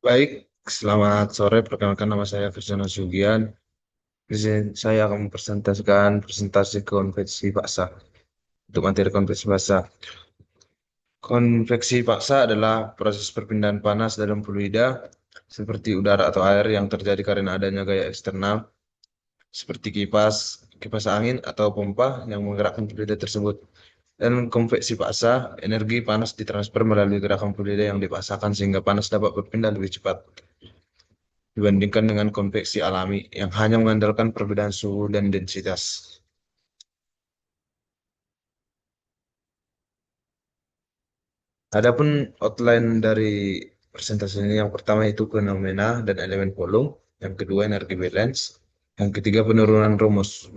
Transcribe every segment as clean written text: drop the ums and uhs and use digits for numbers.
Baik, selamat sore. Perkenalkan nama saya Krisna Sugian. Di sini saya akan mempresentasikan presentasi konveksi paksa. Untuk materi konveksi paksa. Konveksi paksa adalah proses perpindahan panas dalam fluida seperti udara atau air yang terjadi karena adanya gaya eksternal seperti kipas angin atau pompa yang menggerakkan fluida tersebut. Dan konveksi paksa, energi panas ditransfer melalui gerakan fluida yang dipaksakan sehingga panas dapat berpindah lebih cepat dibandingkan dengan konveksi alami yang hanya mengandalkan perbedaan suhu dan densitas. Adapun outline dari presentasi ini yang pertama itu fenomena dan elemen volume, yang kedua energi balance, yang ketiga penurunan rumus.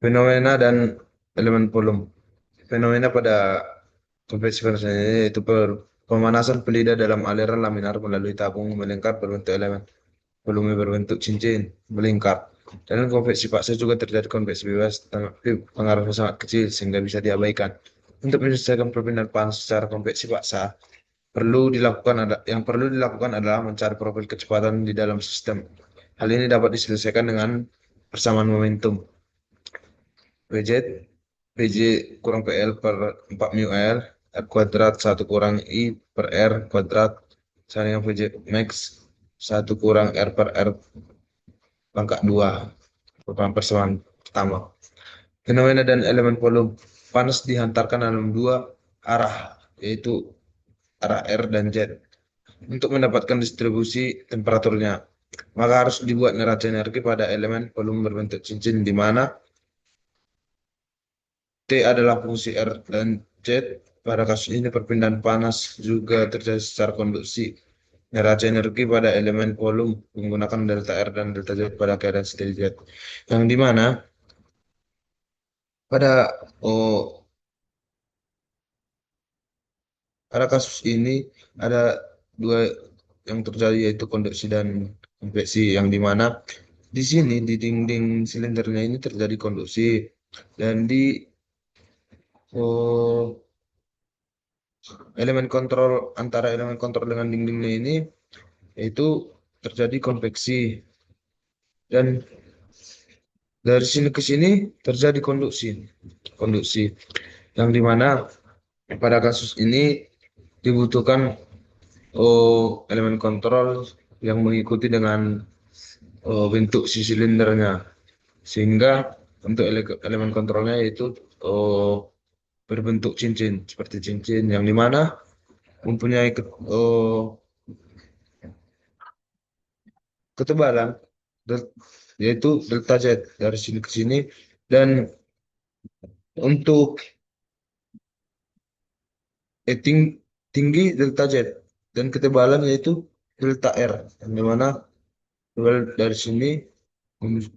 Fenomena dan elemen volume. Fenomena pada konveksi panas ini yaitu pemanasan pelida dalam aliran laminar melalui tabung melingkar berbentuk elemen volume berbentuk cincin melingkar. Dan konveksi paksa juga terjadi konveksi bebas, tapi pengaruhnya sangat kecil sehingga bisa diabaikan. Untuk menyelesaikan perpindahan panas secara konveksi paksa, yang perlu dilakukan adalah mencari profil kecepatan di dalam sistem. Hal ini dapat diselesaikan dengan persamaan momentum. Pj PJ kurang PL per 4 mu L, R kuadrat 1 kurang I per R kuadrat, sama dengan PJ max 1 kurang R per R pangkat 2 merupakan persamaan pertama. Fenomena dan elemen volume. Panas dihantarkan dalam dua arah, yaitu arah R dan Z. Untuk mendapatkan distribusi temperaturnya, maka harus dibuat neraca energi pada elemen volume berbentuk cincin di mana T adalah fungsi R dan Z. Pada kasus ini perpindahan panas juga terjadi secara konduksi. Neraca energi pada elemen volume menggunakan delta R dan delta Z pada keadaan steady state. Yang di mana pada oh, pada kasus ini ada dua yang terjadi yaitu konduksi dan konveksi yang di mana di sini di dinding silindernya ini terjadi konduksi dan di oh, elemen kontrol antara elemen kontrol dengan dindingnya ini yaitu terjadi konveksi dan dari sini ke sini terjadi konduksi yang di mana pada kasus ini dibutuhkan elemen kontrol yang mengikuti dengan bentuk si silindernya sehingga untuk elemen kontrolnya itu berbentuk cincin seperti cincin yang dimana mempunyai ketebalan del- yaitu delta Z dari sini ke sini dan untuk tinggi delta Z dan ketebalan yaitu delta R yang dimana tebal dari sini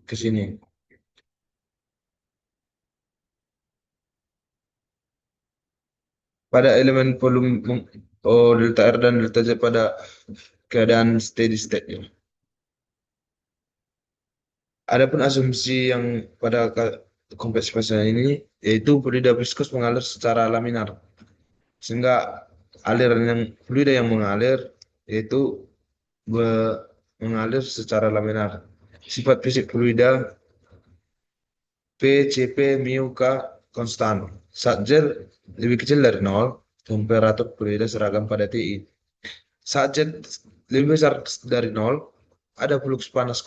ke sini. Pada elemen volume delta R dan delta Z pada keadaan steady state ya. Adapun asumsi yang pada kompleks fase ini yaitu fluida viskus mengalir secara laminar sehingga aliran yang fluida yang mengalir yaitu mengalir secara laminar. Sifat fisik fluida P, Cp, mu, K konstan. Saat Z lebih kecil dari nol, temperatur fluida seragam pada TI. Saat Z lebih besar dari nol, ada flux panas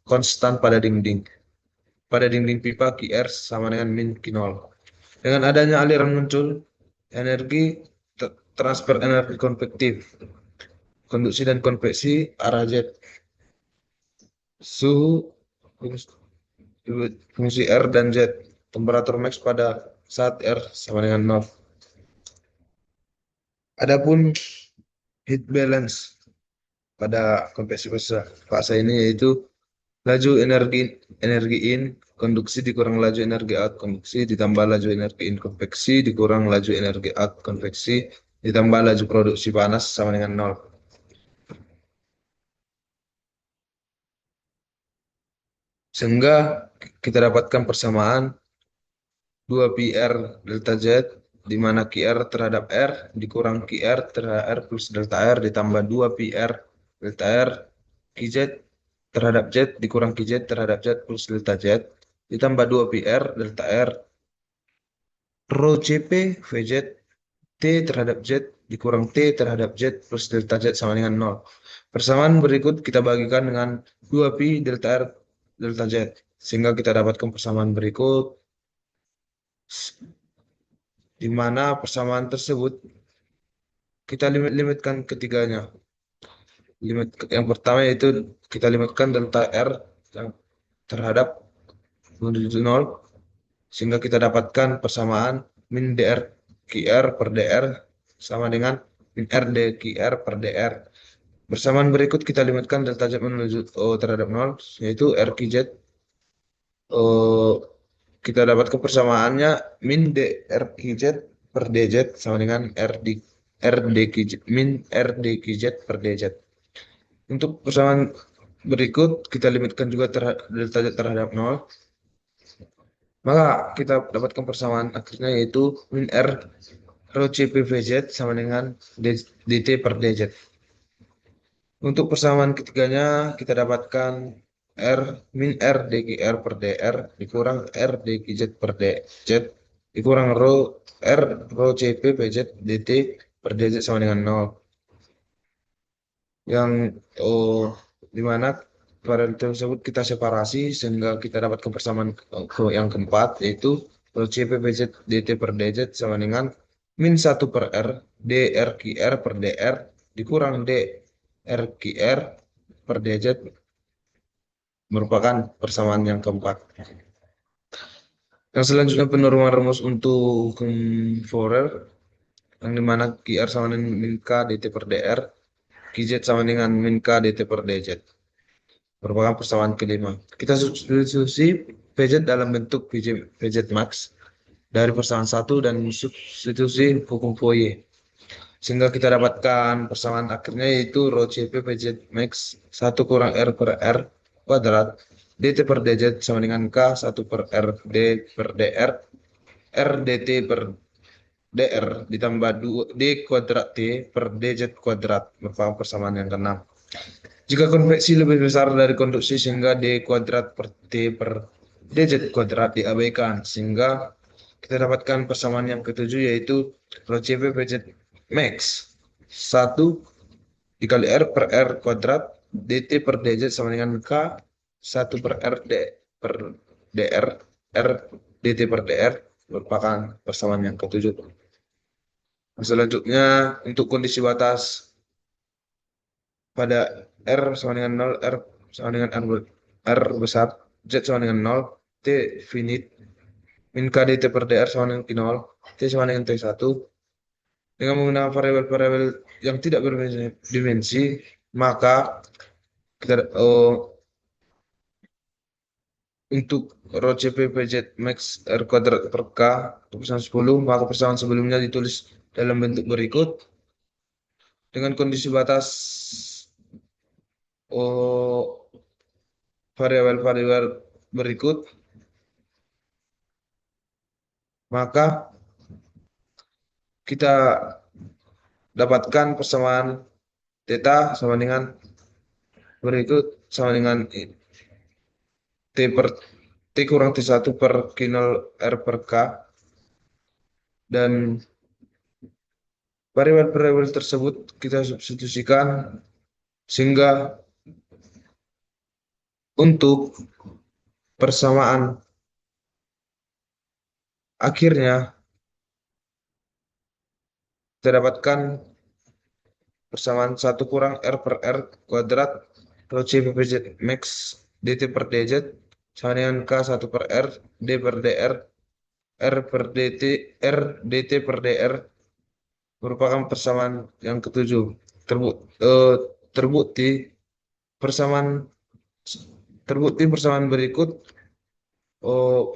konstan pada dinding. Pada dinding pipa QR sama dengan min Q0. Dengan adanya aliran muncul, energi transfer energi konvektif, konduksi dan konveksi arah Z. Suhu fungsi R dan Z. Temperatur max pada saat R sama dengan nol. Adapun heat balance pada konveksi fase ini yaitu laju energi energi in konduksi dikurang laju energi out konduksi ditambah laju energi in konveksi dikurang laju energi out konveksi ditambah laju produksi panas sama dengan nol. Sehingga kita dapatkan persamaan 2 PR delta Z di mana QR terhadap R dikurang QR terhadap R plus delta R ditambah 2 PR delta R QZ terhadap Z dikurang QZ terhadap Z plus delta Z ditambah 2 PR delta R rho CP VZ T terhadap Z dikurang T terhadap Z plus delta Z sama dengan 0. Persamaan berikut kita bagikan dengan 2pi delta R delta Z. Sehingga kita dapatkan persamaan berikut, di mana persamaan tersebut kita limitkan ketiganya. Limit yang pertama yaitu kita limitkan delta R yang terhadap menuju 0, sehingga kita dapatkan persamaan min dr qr per dr sama dengan min r dqr per dr. Persamaan berikut kita limitkan delta Z menuju terhadap 0, yaitu r qz. eh, kita dapatkan persamaannya min dr qz per dz sama dengan r dqz min r dqz per dz. Untuk persamaan berikut kita limitkan juga delta Z terhadap 0. Maka kita dapatkan persamaan akhirnya yaitu min R rho CPVZ sama dengan DT per DZ. Untuk persamaan ketiganya kita dapatkan R min R DGR per DR dikurang R DGZ per DZ dikurang rho CPVZ DT per DZ sama dengan 0. Yang di mana variabel tersebut kita separasi sehingga kita dapatkan persamaan yang keempat yaitu CP PZ DT per DZ sama dengan min 1 per R DR QR per DR dikurang DR QR per DZ merupakan persamaan yang keempat. Yang selanjutnya penurunan rumus untuk hukum Fourier yang dimana QR sama dengan min K DT per DR, QZ sama dengan min K DT per DZ. Merupakan persamaan kelima. Kita substitusi PZ dalam bentuk PZ max dari persamaan satu dan substitusi hukum Fourier. Sehingga kita dapatkan persamaan akhirnya yaitu rho CP PZ max 1 kurang R per R kuadrat DT per DZ sama dengan K 1 per R D per DR R DT per DR ditambah 2 D kuadrat T per DZ kuadrat merupakan persamaan yang keenam. Jika konveksi lebih besar dari konduksi sehingga D kuadrat per T per DZ kuadrat diabaikan. Sehingga kita dapatkan persamaan yang ketujuh yaitu rho CP PZ max 1 dikali R per R kuadrat DT per DZ sama dengan K 1 per R D per DR R DT per DR merupakan persamaan yang ketujuh. Selanjutnya untuk kondisi batas pada R sama dengan 0, R sama dengan R besar, Z sama dengan 0, T finite, min K dt per dr sama dengan Q0, T sama dengan T1. Dengan menggunakan variabel-variabel yang tidak berdimensi, maka kita untuk rho CP PZ max R kuadrat per K persamaan 10, maka persamaan sebelumnya ditulis dalam bentuk berikut dengan kondisi batas oh, variabel-variabel berikut, maka kita dapatkan persamaan theta sama dengan berikut sama dengan T per T kurang T1 per Q0 R per K, dan variabel-variabel tersebut kita substitusikan sehingga untuk persamaan akhirnya kita dapatkan persamaan 1 kurang R per R kuadrat rho C PZ max DT per DZ sama dengan K 1 per R D per DR R per DT R DT per DR merupakan persamaan yang ketujuh. Eh, terbukti persamaan terbukti persamaan berikut oh,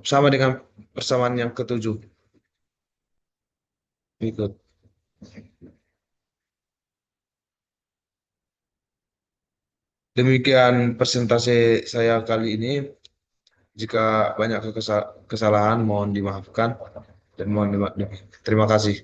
sama dengan persamaan yang ketujuh berikut. Demikian presentasi saya kali ini. Jika banyak kesalahan, mohon dimaafkan dan mohon terima kasih.